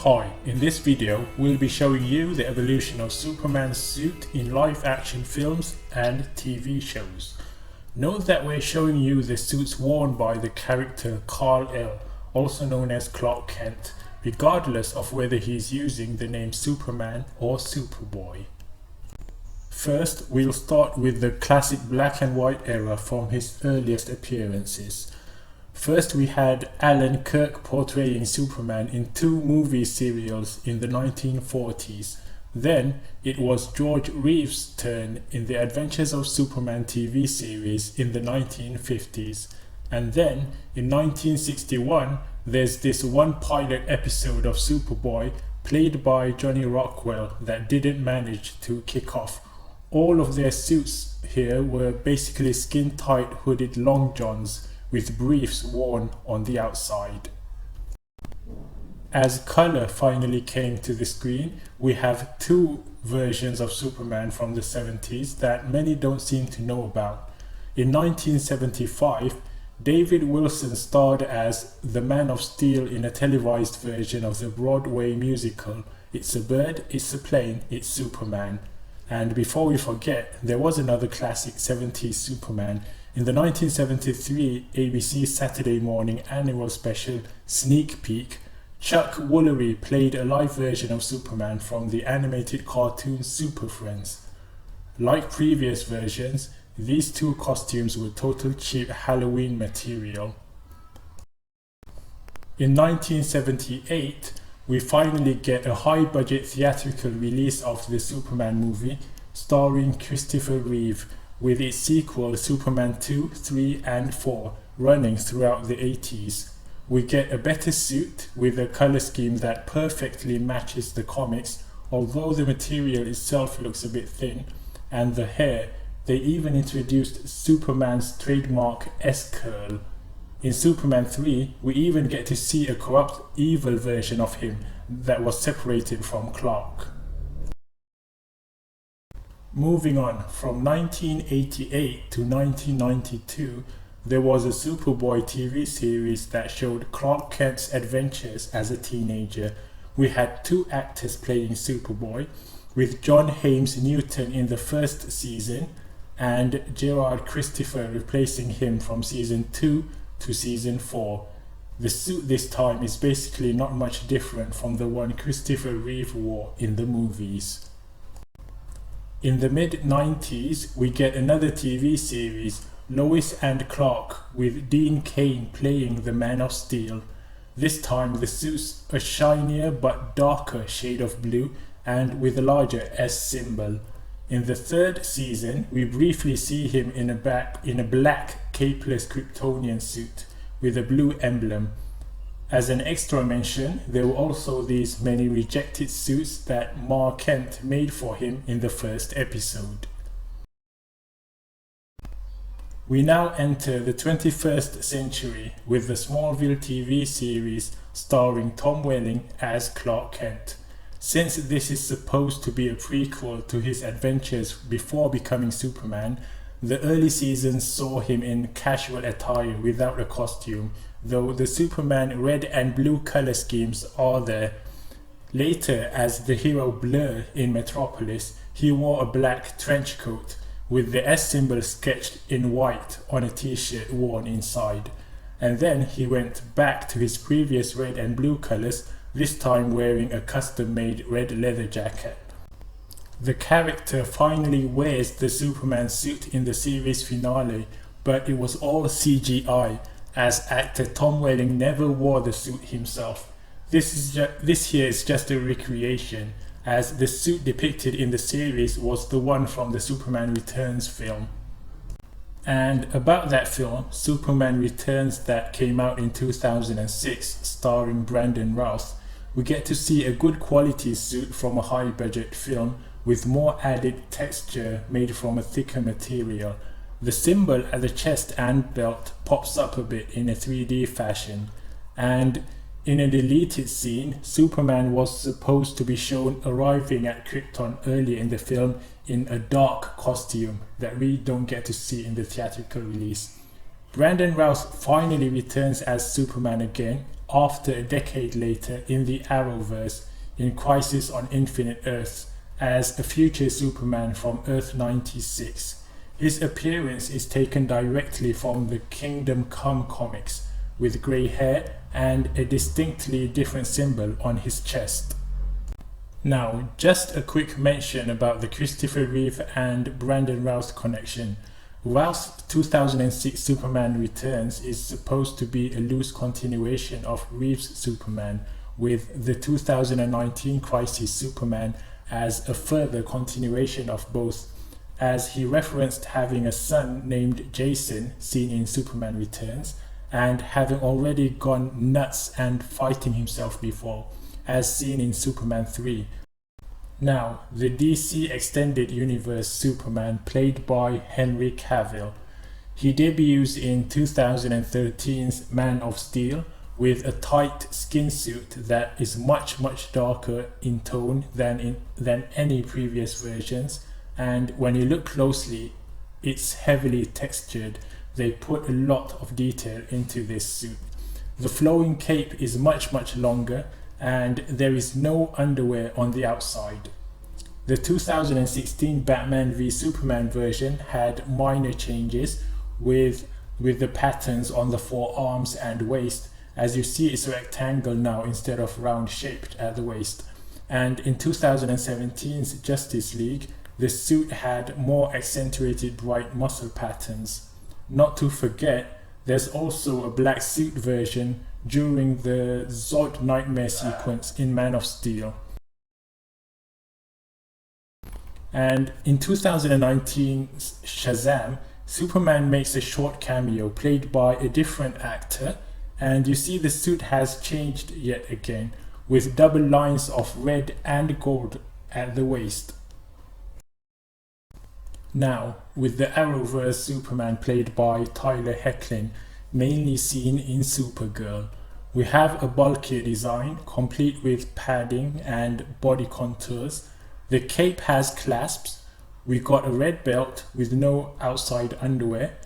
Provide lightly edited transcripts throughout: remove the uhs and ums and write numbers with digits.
Hi, in this video we'll be showing you the evolution of Superman's suit in live action films and TV shows. Note that we're showing you the suits worn by the character Kal-El, also known as Clark Kent, regardless of whether he's using the name Superman or Superboy. First, we'll start with the classic black and white era from his earliest appearances. First, we had Alan Kirk portraying Superman in two movie serials in the 1940s. Then, it was George Reeves' turn in the Adventures of Superman TV series in the 1950s. And then, in 1961, there's this one pilot episode of Superboy played by Johnny Rockwell that didn't manage to kick off. All of their suits here were basically skin-tight hooded long johns with briefs worn on the outside. As color finally came to the screen, we have two versions of Superman from the 70s that many don't seem to know about. In 1975, David Wilson starred as the Man of Steel in a televised version of the Broadway musical It's a Bird, It's a Plane, It's Superman. And before we forget, there was another classic 70s Superman. In the 1973 ABC Saturday morning annual special Sneak Peek, Chuck Woolery played a live version of Superman from the animated cartoon Super Friends. Like previous versions, these two costumes were total cheap Halloween material. In 1978, we finally get a high-budget theatrical release of the Superman movie starring Christopher Reeve, with its sequel Superman 2, 3 and 4 running throughout the 80s. We get a better suit with a color scheme that perfectly matches the comics, although the material itself looks a bit thin, and the hair. They even introduced Superman's trademark S-curl. In Superman 3, we even get to see a corrupt, evil version of him that was separated from Clark. Moving on, from 1988 to 1992, there was a Superboy TV series that showed Clark Kent's adventures as a teenager. We had two actors playing Superboy, with John Hames Newton in the first season and Gerard Christopher replacing him from season 2 to season 4. The suit this time is basically not much different from the one Christopher Reeve wore in the movies. In the mid-90s, we get another TV series, Lois and Clark, with Dean Cain playing the Man of Steel. This time the suit's a shinier but darker shade of blue and with a larger S symbol. In the third season, we briefly see him in a black capeless Kryptonian suit with a blue emblem. As an extra mention, there were also these many rejected suits that Ma Kent made for him in the first episode. We now enter the 21st century with the Smallville TV series starring Tom Welling as Clark Kent. Since this is supposed to be a prequel to his adventures before becoming Superman, the early seasons saw him in casual attire without a costume, though the Superman red and blue color schemes are there. Later, as the hero Blur in Metropolis, he wore a black trench coat with the S symbol sketched in white on a t-shirt worn inside. And then he went back to his previous red and blue colors, this time wearing a custom-made red leather jacket. The character finally wears the Superman suit in the series finale, but it was all CGI, as actor Tom Welling never wore the suit himself. This here is just a recreation, as the suit depicted in the series was the one from the Superman Returns film. And about that film, Superman Returns, that came out in 2006, starring Brandon Routh, we get to see a good quality suit from a high budget film with more added texture made from a thicker material. The symbol at the chest and belt pops up a bit in a 3D fashion, and in a deleted scene, Superman was supposed to be shown arriving at Krypton early in the film in a dark costume that we don't get to see in the theatrical release. Brandon Routh finally returns as Superman again after a decade later in the Arrowverse in Crisis on Infinite Earths as a future Superman from Earth 96. His appearance is taken directly from the Kingdom Come comics, with grey hair and a distinctly different symbol on his chest. Now, just a quick mention about the Christopher Reeve and Brandon Routh connection. Routh's 2006 Superman Returns is supposed to be a loose continuation of Reeve's Superman, with the 2019 Crisis Superman as a further continuation of both, as he referenced having a son named Jason, seen in Superman Returns, and having already gone nuts and fighting himself before, as seen in Superman 3. Now, the DC Extended Universe Superman, played by Henry Cavill. He debuts in 2013's Man of Steel with a tight skin suit that is much darker in tone than any previous versions, and when you look closely, it's heavily textured. They put a lot of detail into this suit. The flowing cape is much longer, and there is no underwear on the outside. The 2016 Batman v Superman version had minor changes with the patterns on the forearms and waist. As you see, it's a rectangle now instead of round shaped at the waist. And in 2017's Justice League, the suit had more accentuated bright muscle patterns. Not to forget, there's also a black suit version during the Zod Nightmare sequence in Man of Steel. And in 2019's Shazam, Superman makes a short cameo played by a different actor, and you see the suit has changed yet again, with double lines of red and gold at the waist. Now, with the Arrowverse Superman played by Tyler Hoechlin, mainly seen in Supergirl, we have a bulkier design, complete with padding and body contours. The cape has clasps. We got a red belt with no outside underwear.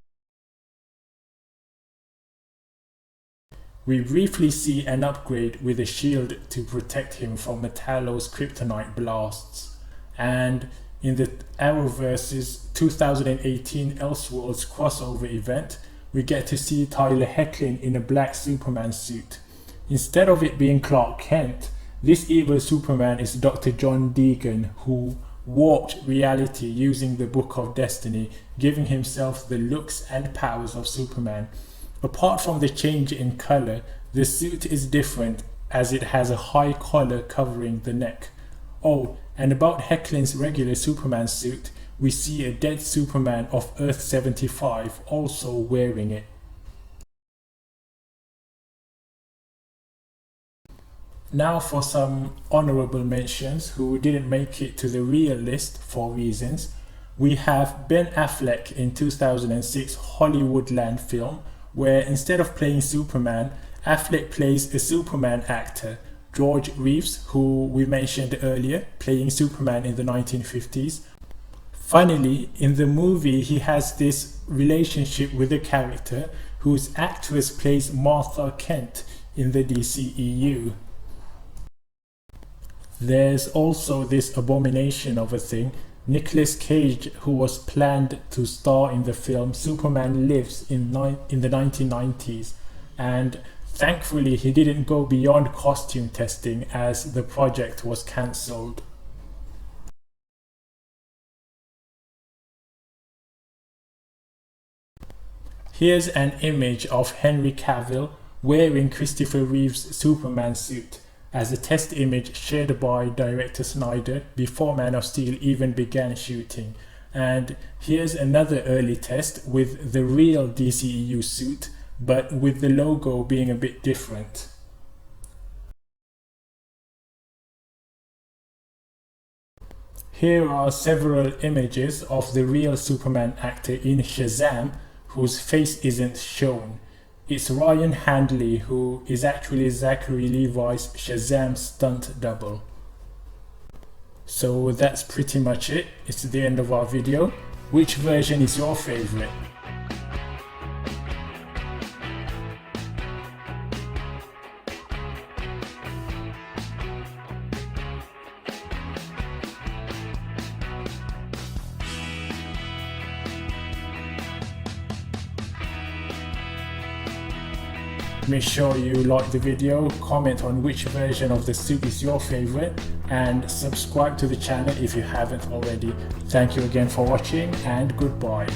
We briefly see an upgrade with a shield to protect him from Metallo's kryptonite blasts. And in the Arrowverse's 2018 Elseworlds crossover event, we get to see Tyler Hoechlin in a black Superman suit. Instead of it being Clark Kent, this evil Superman is Dr. John Deegan, who warped reality using the Book of Destiny, giving himself the looks and powers of Superman. Apart from the change in color, the suit is different as it has a high collar covering the neck. Oh, and about Hoechlin's regular Superman suit, we see a dead Superman of Earth 75 also wearing it. Now for some honorable mentions who didn't make it to the real list for reasons. We have Ben Affleck in 2006 Hollywoodland film, where instead of playing Superman, Affleck plays a Superman actor, George Reeves, who we mentioned earlier, playing Superman in the 1950s. Finally, in the movie, he has this relationship with a character whose actress plays Martha Kent in the DCEU. There's also this abomination of a thing, Nicolas Cage, who was planned to star in the film Superman Lives in the 1990s, and thankfully he didn't go beyond costume testing as the project was cancelled. Here's an image of Henry Cavill wearing Christopher Reeve's Superman suit as a test image shared by director Snyder before Man of Steel even began shooting. And here's another early test with the real DCEU suit, but with the logo being a bit different. Here are several images of the real Superman actor in Shazam, whose face isn't shown. It's Ryan Handley, who is actually Zachary Levi's Shazam stunt double. So that's pretty much it. It's the end of our video. Which version is your favorite? Make sure you like the video, comment on which version of the suit is your favorite, and subscribe to the channel if you haven't already. Thank you again for watching, and goodbye.